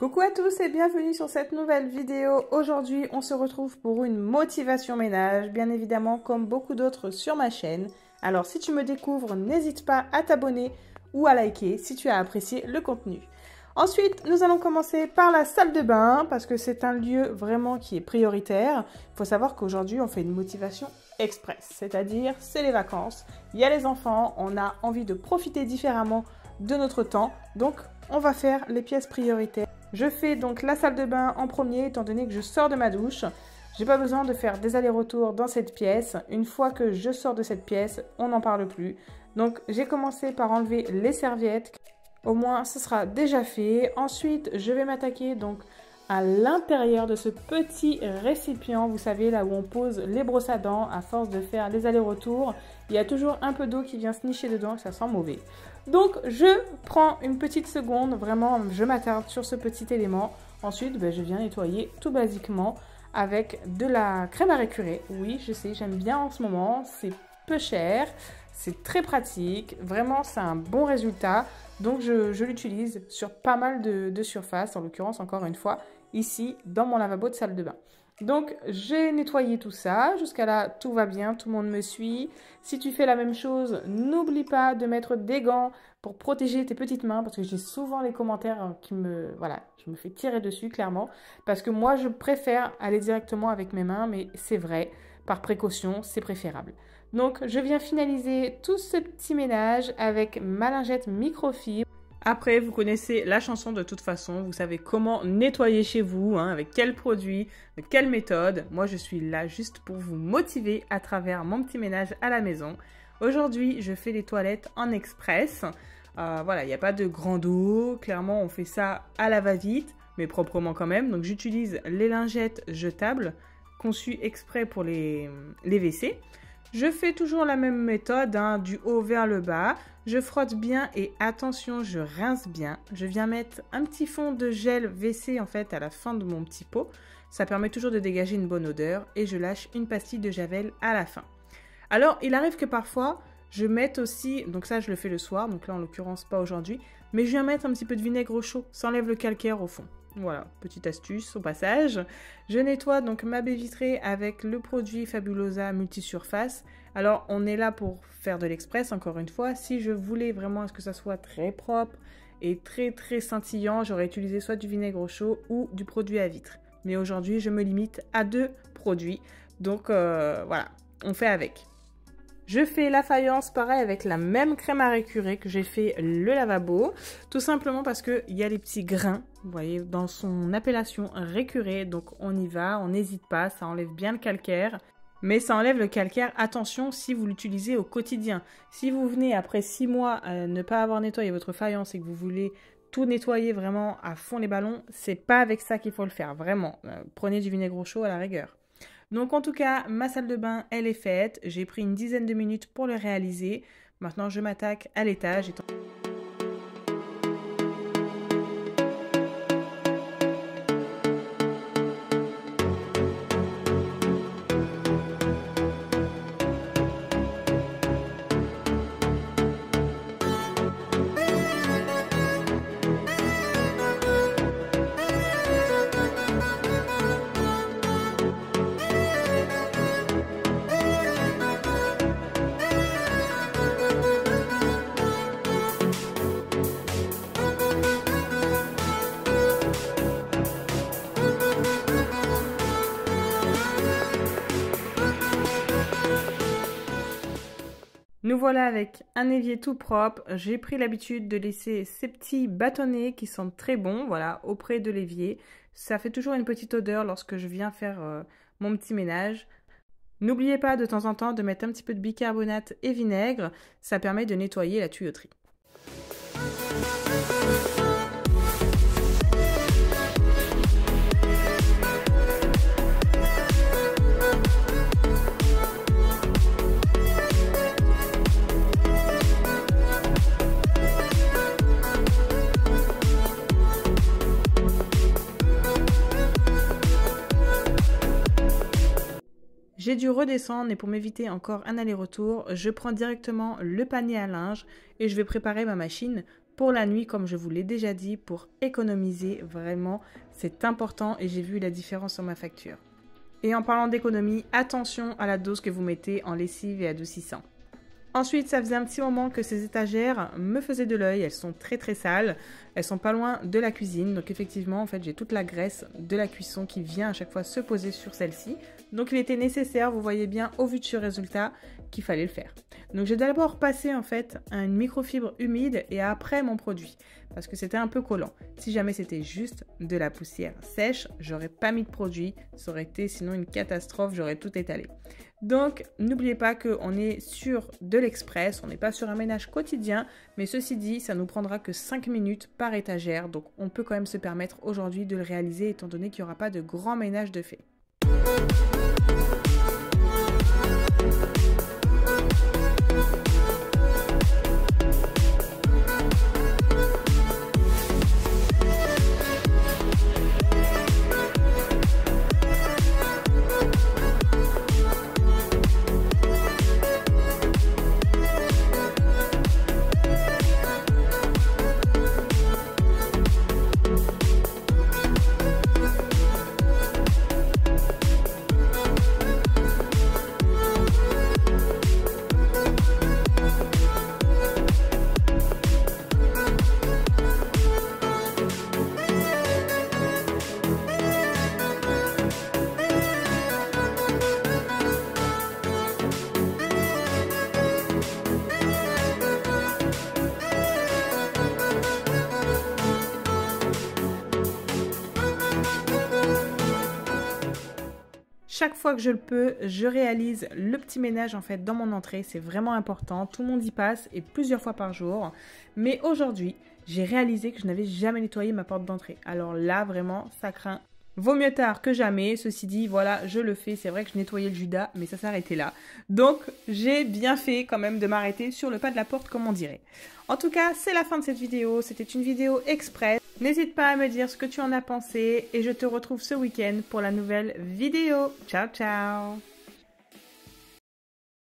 Coucou à tous et bienvenue sur cette nouvelle vidéo. Aujourd'hui, on se retrouve pour une motivation ménage, bien évidemment comme beaucoup d'autres sur ma chaîne. Alors si tu me découvres, n'hésite pas à t'abonner ou à liker si tu as apprécié le contenu. Ensuite, nous allons commencer par la salle de bain parce que c'est un lieu vraiment qui est prioritaire. Il faut savoir qu'aujourd'hui, on fait une motivation express, c'est-à-dire c'est les vacances, il y a les enfants, on a envie de profiter différemment de notre temps, donc on va faire les pièces prioritaires. Je fais donc la salle de bain en premier étant donné que je sors de ma douche. J'ai pas besoin de faire des allers-retours dans cette pièce. Une fois que je sors de cette pièce, on n'en parle plus. Donc j'ai commencé par enlever les serviettes. Au moins ce sera déjà fait. Ensuite je vais m'attaquer donc à l'intérieur de ce petit récipient. Vous savez là où on pose les brosses à dents. À force de faire les allers-retours, il y a toujours un peu d'eau qui vient se nicher dedans et ça sent mauvais. Donc je prends une petite seconde, vraiment je m'attarde sur ce petit élément. Ensuite je viens nettoyer tout basiquement avec de la crème à récurer. Oui je sais, j'aime bien en ce moment, c'est peu cher, c'est très pratique, vraiment c'est un bon résultat. Donc je l'utilise sur pas mal de surfaces, en l'occurrence encore une fois ici dans mon lavabo de salle de bain. Donc j'ai nettoyé tout ça, jusqu'à là tout va bien, tout le monde me suit. Si tu fais la même chose, n'oublie pas de mettre des gants pour protéger tes petites mains, parce que j'ai souvent les commentaires qui je me fais tirer dessus clairement, parce que moi je préfère aller directement avec mes mains, mais c'est vrai, par précaution c'est préférable. Donc je viens finaliser tout ce petit ménage avec ma lingette microfibre. Après, vous connaissez la chanson de toute façon, vous savez comment nettoyer chez vous, avec quel produit, de quelle méthode. Moi, je suis là juste pour vous motiver à travers mon petit ménage à la maison. Aujourd'hui, je fais les toilettes en express. Voilà, il n'y a pas de grande eau. Clairement, on fait ça à la va-vite, mais proprement quand même. Donc, j'utilise les lingettes jetables, conçues exprès pour les WC. Je fais toujours la même méthode, du haut vers le bas. Je frotte bien et attention, je rince bien. Je viens mettre un petit fond de gel WC en fait à la fin de mon petit pot. Ça permet toujours de dégager une bonne odeur et je lâche une pastille de javel à la fin. Alors, il arrive que parfois, je mette aussi, donc ça je le fais le soir, donc là en l'occurrence pas aujourd'hui, mais je viens mettre un petit peu de vinaigre chaud, ça enlève le calcaire au fond. Voilà, petite astuce au passage. Je nettoie donc ma baie vitrée avec le produit Fabulosa Multisurface. Alors, on est là pour faire de l'express, encore une fois. Si je voulais vraiment que ça soit très propre et très très scintillant, j'aurais utilisé soit du vinaigre chaud ou du produit à vitre. Mais aujourd'hui, je me limite à 2 produits. Donc, voilà, on fait avec. Je fais la faïence pareil avec la même crème à récurer que j'ai fait le lavabo. Tout simplement parce qu'il y a les petits grains, vous voyez, dans son appellation récurer. Donc on y va, on n'hésite pas, ça enlève bien le calcaire. Mais ça enlève le calcaire, attention si vous l'utilisez au quotidien. Si vous venez après 6 mois à ne pas avoir nettoyé votre faïence et que vous voulez tout nettoyer vraiment à fond les ballons, c'est pas avec ça qu'il faut le faire, vraiment. Prenez du vinaigre chaud à la rigueur. Donc en tout cas, ma salle de bain, elle est faite. J'ai pris une dizaine de minutes pour le réaliser. Maintenant, je m'attaque à l'étage. Nous voilà avec un évier tout propre. J'ai pris l'habitude de laisser ces petits bâtonnets qui sont très bons, voilà, auprès de l'évier. Ça fait toujours une petite odeur lorsque je viens faire mon petit ménage. N'oubliez pas de temps en temps de mettre un petit peu de bicarbonate et vinaigre. Ça permet de nettoyer la tuyauterie. J'ai dû redescendre et pour m'éviter encore un aller-retour, je prends directement le panier à linge et je vais préparer ma machine pour la nuit, comme je vous l'ai déjà dit, pour économiser. Vraiment, c'est important et j'ai vu la différence sur ma facture. Et en parlant d'économie, attention à la dose que vous mettez en lessive et adoucissant. Ensuite, ça faisait un petit moment que ces étagères me faisaient de l'œil. Elles sont très très sales. Elles sont pas loin de la cuisine. Donc effectivement, en fait, j'ai toute la graisse de la cuisson qui vient à chaque fois se poser sur celle-ci. Donc il était nécessaire, vous voyez bien au vu de ce résultat, qu'il fallait le faire. Donc j'ai d'abord passé en fait à une microfibre humide et après mon produit. Parce que c'était un peu collant. Si jamais c'était juste de la poussière sèche, j'aurais pas mis de produit. Ça aurait été sinon une catastrophe, j'aurais tout étalé. Donc, n'oubliez pas qu'on est sur de l'express, on n'est pas sur un ménage quotidien, mais ceci dit, ça nous prendra que 5 minutes par étagère, donc on peut quand même se permettre aujourd'hui de le réaliser étant donné qu'il n'y aura pas de grand ménage de fait. Chaque fois que je le peux, je réalise le petit ménage en fait dans mon entrée. C'est vraiment important. Tout le monde y passe et plusieurs fois par jour. Mais aujourd'hui, j'ai réalisé que je n'avais jamais nettoyé ma porte d'entrée. Alors là, vraiment, ça craint. Vaut mieux tard que jamais. Ceci dit, voilà, je le fais. C'est vrai que je nettoyais le Judas, mais ça s'arrêtait là. Donc, j'ai bien fait quand même de m'arrêter sur le pas de la porte, comme on dirait. En tout cas, c'est la fin de cette vidéo. C'était une vidéo express. N'hésite pas à me dire ce que tu en as pensé et je te retrouve ce week-end pour la nouvelle vidéo. Ciao, ciao!